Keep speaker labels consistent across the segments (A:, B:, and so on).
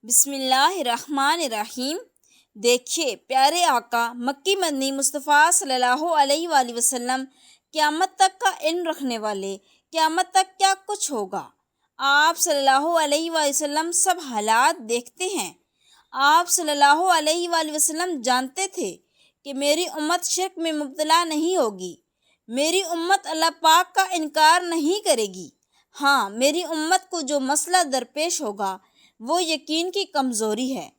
A: بسم اللہ الرحمن الرحیم۔ دیکھیے پیارے آقا مکی مدنی مصطفیٰ صلی اللہ علیہ وآلہ وسلم قیامت تک کا علم رکھنے والے، قیامت تک کیا کچھ ہوگا۔ آپ صلی اللہ علیہ وآلہ وسلم سب حالات دیکھتے ہیں۔ آپ صلی اللہ علیہ وآلہ وسلم جانتے تھے کہ میری امت شرک میں مبتلا نہیں ہوگی، میری امت اللہ پاک کا انکار نہیں کرے گی۔ ہاں، میری امت کو جو مسئلہ درپیش ہوگا وہ یقین کی کمزوری ہے۔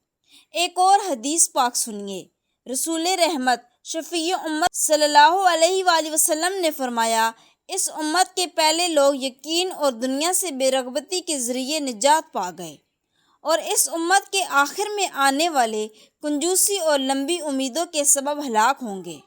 A: ایک اور حدیث پاک سنیے۔ رسول رحمت شفیع امت صلی اللہ علیہ وآلہ وسلم نے فرمایا، اس امت کے پہلے لوگ یقین اور دنیا سے بے رغبتی کے ذریعے نجات پا گئے، اور اس امت کے آخر میں آنے والے کنجوسی اور لمبی امیدوں کے سبب ہلاک ہوں گے۔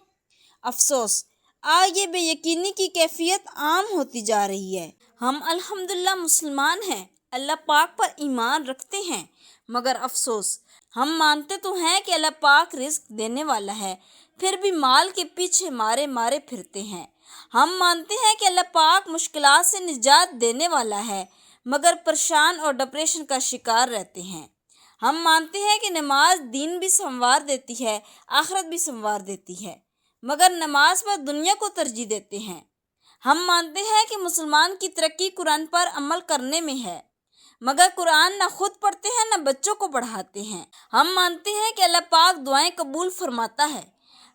A: افسوس، آج یہ بے یقینی کی کیفیت عام ہوتی جا رہی ہے۔ ہم الحمدللہ مسلمان ہیں، اللہ پاک پر ایمان رکھتے ہیں، مگر افسوس، ہم مانتے تو ہیں کہ اللہ پاک رزق دینے والا ہے، پھر بھی مال کے پیچھے مارے پھرتے ہیں۔ ہم مانتے ہیں کہ اللہ پاک مشکلات سے نجات دینے والا ہے، مگر پریشان اور ڈپریشن کا شکار رہتے ہیں۔ ہم مانتے ہیں کہ نماز دین بھی سنوار دیتی ہے، آخرت بھی سنوار دیتی ہے، مگر نماز پر دنیا کو ترجیح دیتے ہیں۔ ہم مانتے ہیں کہ مسلمان کی ترقی قرآن پر عمل کرنے میں ہے، مگر قرآن نہ خود پڑھتے ہیں نہ بچوں کو پڑھاتے ہیں۔ ہم مانتے ہیں کہ اللہ پاک دعائیں قبول فرماتا ہے،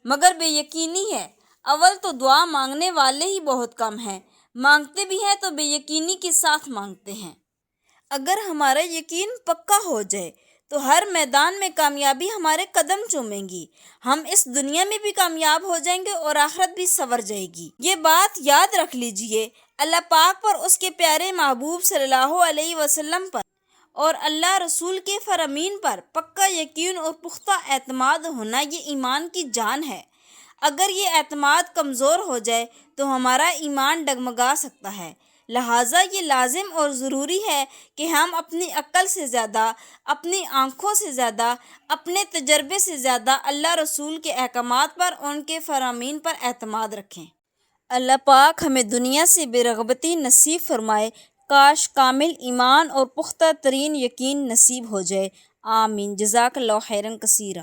A: مگر بے یقینی ہے۔ اول تو دعا مانگنے والے ہی بہت کم ہیں، مانگتے بھی ہیں تو بے یقینی کے ساتھ مانگتے ہیں۔ اگر ہمارا یقین پکا ہو جائے تو ہر میدان میں کامیابی ہمارے قدم چومیں گی، ہم اس دنیا میں بھی کامیاب ہو جائیں گے اور آخرت بھی سنور جائے گی۔ یہ بات یاد رکھ لیجئے، اللہ پاک پر، اس کے پیارے محبوب صلی اللہ علیہ وسلم پر اور اللہ رسول کے فرامین پر پکا یقین اور پختہ اعتماد ہونا یہ ایمان کی جان ہے۔ اگر یہ اعتماد کمزور ہو جائے تو ہمارا ایمان ڈگمگا سکتا ہے۔ لہٰذا یہ لازم اور ضروری ہے کہ ہم اپنی عقل سے زیادہ، اپنی آنکھوں سے زیادہ، اپنے تجربے سے زیادہ اللہ رسول کے احکامات پر، ان کے فرامین پر اعتماد رکھیں۔ اللہ پاک ہمیں دنیا سے بے رغبتی نصیب فرمائے۔ کاش کامل ایمان اور پختہ ترین یقین نصیب ہو جائے۔ آمین۔ جزاک اللہ خیرا کثیرا۔